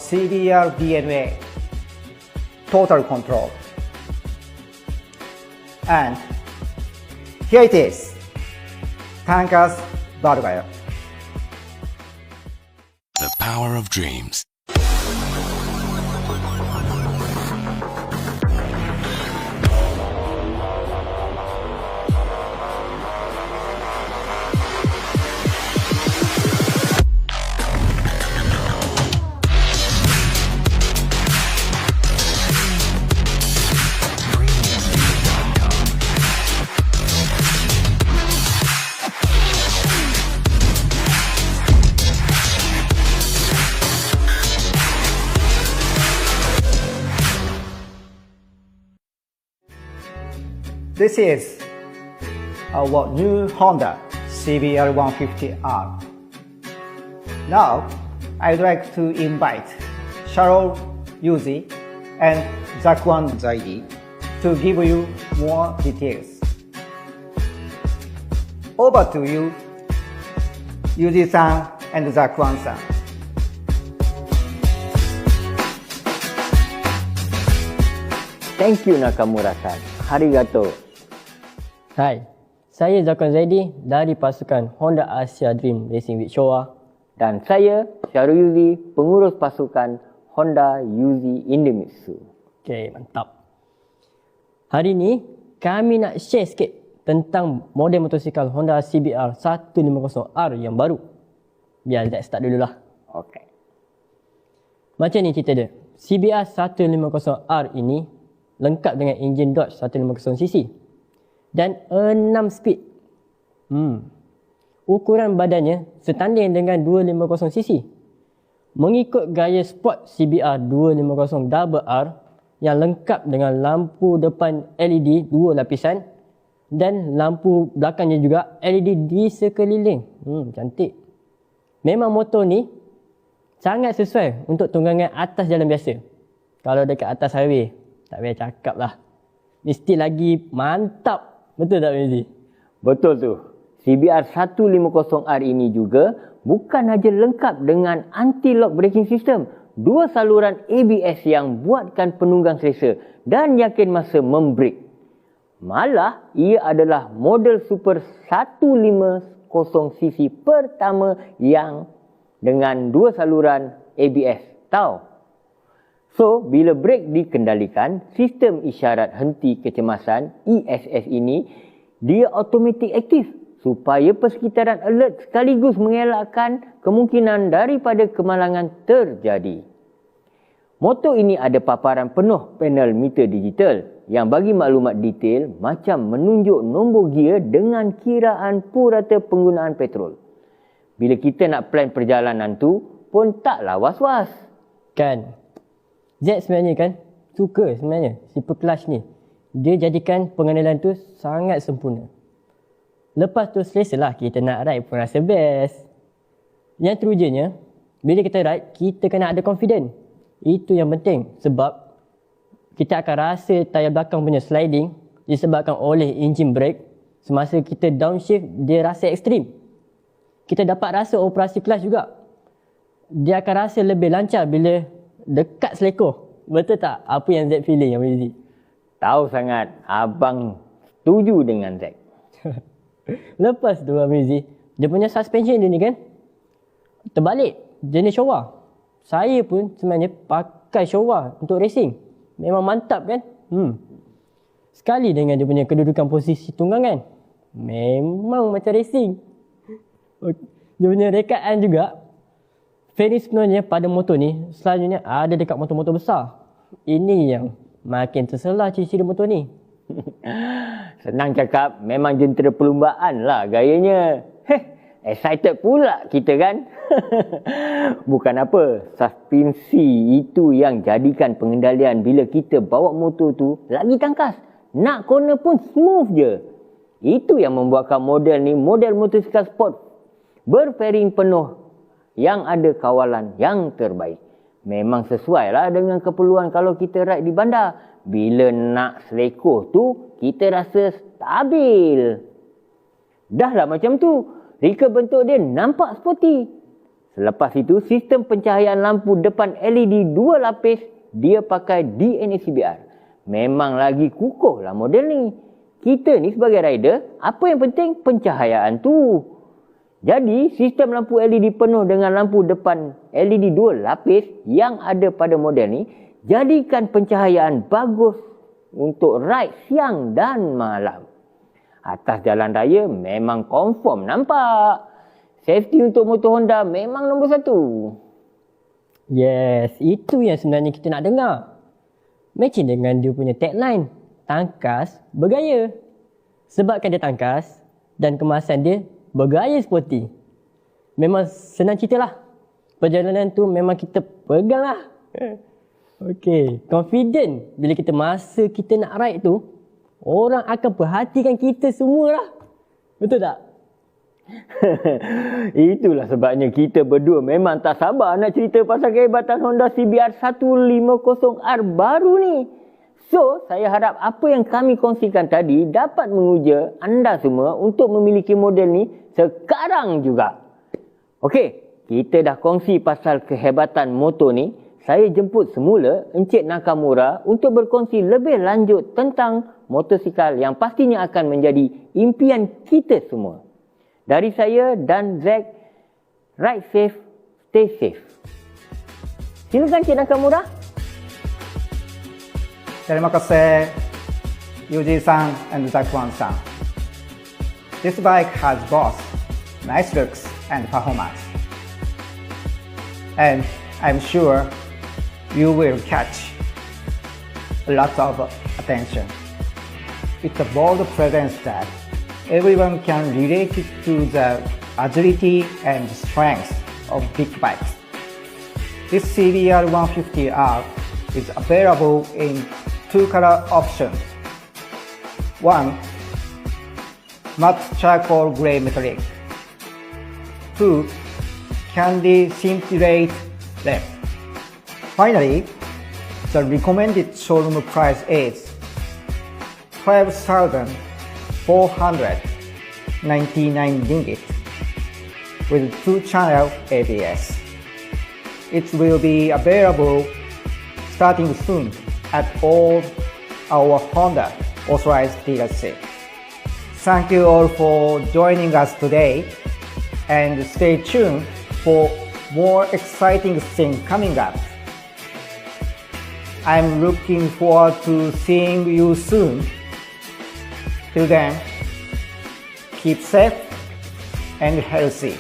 CBR DNA total control. And here it is, tanker's valve guide. The power of dreams. This is our new Honda CBR150R. Now, I'd like to invite Cheryl Yuzi and Zakwan Zaidi to give you more details. Over to you, Yuzi-san and Zakwan-san. Thank you Nakamura-san. Arigato. Hai, saya Zakwan Zaidi dari pasukan Honda Asia Dream Racing with Showa. Dan saya Syarul Yuzi, pengurus pasukan Honda Yuzi Indomitsu. Okey, mantap. Hari ni kami nak share sikit tentang model motosikal Honda CBR 150R yang baru. Biar Zack start dululah. Okey. Macam ni cerita dia. CBR 150R ini lengkap dengan enjin Dodge 150cc dan 6 speed. Ukuran badannya setanding dengan 250cc. Mengikut gaya sport CBR 250R yang lengkap dengan lampu depan LED 2 lapisan dan lampu belakangnya juga LED di sekeliling. Cantik. Memang motor ni sangat sesuai untuk tunggangan atas jalan biasa. Kalau dekat atas highway, tak payah cakap lah. Mesti lagi mantap. Betul tak, Mizi? Betul tu. CBR 150R ini juga bukan saja lengkap dengan anti-lock braking system, 2 saluran ABS yang buatkan penunggang selesa dan yakin masa membrake. Malah, ia adalah model Super 150cc pertama yang dengan 2 saluran ABS. Tahu? So, bila brake dikendalikan, sistem isyarat henti kecemasan ESS ini, dia automatik aktif supaya persekitaran alert sekaligus mengelakkan kemungkinan daripada kemalangan terjadi. Motor ini ada paparan penuh panel meter digital yang bagi maklumat detail macam menunjuk nombor gear dengan kiraan purata penggunaan petrol. Bila kita nak plan perjalanan tu pun taklah was-was. Kan? Z sebenarnya kan suka sebenarnya super clutch ni. Dia jadikan pengenalan tu sangat sempurna. Lepas tu selesa lah kita nak ride pun rasa best. Yang terutamanya, bila kita ride, kita kena ada confident. Itu yang penting sebab kita akan rasa tayar belakang punya sliding disebabkan oleh engine brake. Semasa kita downshift, dia rasa ekstrim. Kita dapat rasa operasi clutch juga. Dia akan rasa lebih lancar bila dekat selekoh. Betul tak? Apa yang Zack feeling, Abang Izzy? Tahu sangat. Abang setuju dengan Zack. Lepas tu, Abang Izzy, dia punya suspension dia ni kan terbalik, jenis Showa. Saya pun sebenarnya pakai Showa untuk racing. Memang mantap kan? Sekali dengan dia punya kedudukan posisi tunggangan, memang macam racing. Dia punya rekaan juga. Fairing sebenarnya pada motor ni selalunya ada dekat motor-motor besar. Ini yang makin terselah ciri-ciri motor ni. Senang cakap, memang jentera perlumbaan lah gayanya. Excited pula kita kan. Bukan apa, suspensi itu yang jadikan pengendalian bila kita bawa motor tu lagi tangkas. Nak corner pun smooth je. Itu yang membuatkan model ni model motosikal sport berfairing penuh yang ada kawalan yang terbaik. Memang sesuai lah dengan keperluan kalau kita ride di bandar. Bila nak selekoh tu, kita rasa stabil. Dah lah macam tu, reka bentuk dia nampak sporty. Selepas itu, sistem pencahayaan lampu depan LED 2 lapis, dia pakai DNA CBR. Memang lagi kukuh lah model ni. Kita ni sebagai rider, apa yang penting? Pencahayaan tu. Jadi, sistem lampu LED penuh dengan lampu depan LED 2 lapis yang ada pada model ni, jadikan pencahayaan bagus untuk ride siang dan malam. Atas jalan raya memang confirm nampak. Safety untuk motor Honda memang nombor 1. Yes, itu yang sebenarnya kita nak dengar. Matching dengan dia punya tagline, tangkas bergaya. Sebabkan dia tangkas dan kemasan dia bergaya sporty. Memang senang cerita lah. Perjalanan tu memang kita pegang lah. Okay, confident bila kita masa kita nak ride tu, orang akan perhatikan kita semua lah. Betul tak? Itulah sebabnya kita berdua memang tak sabar nak cerita pasal kehebatan Honda CBR150R baru ni. So, saya harap apa yang kami kongsikan tadi dapat menguja anda semua untuk memiliki model ni sekarang juga. Okey, kita dah kongsi pasal kehebatan motor ni. Saya jemput semula Encik Nakamura untuk berkongsi lebih lanjut tentang motosikal yang pastinya akan menjadi impian kita semua. Dari saya dan Zack, ride safe, stay safe. Silakan Encik Nakamura. Terima kasih, Yuji-san and Zakuan-san. This bike has both nice looks and performance. And I'm sure you will catch a lot of attention. It's a bold presence that everyone can relate it to the agility and strength of big bikes. This CBR150R is available in 2 color options. 1, matte charcoal gray metallic. 2, candy scintillate red. Finally, the recommended showroom price is 12,499 ringgit with 2-channel ABS. It will be available starting soon at all our Honda authorized dealerships. Thank you all for joining us today, and stay tuned for more exciting things coming up. I'm looking forward to seeing you soon. Till then, keep safe and healthy.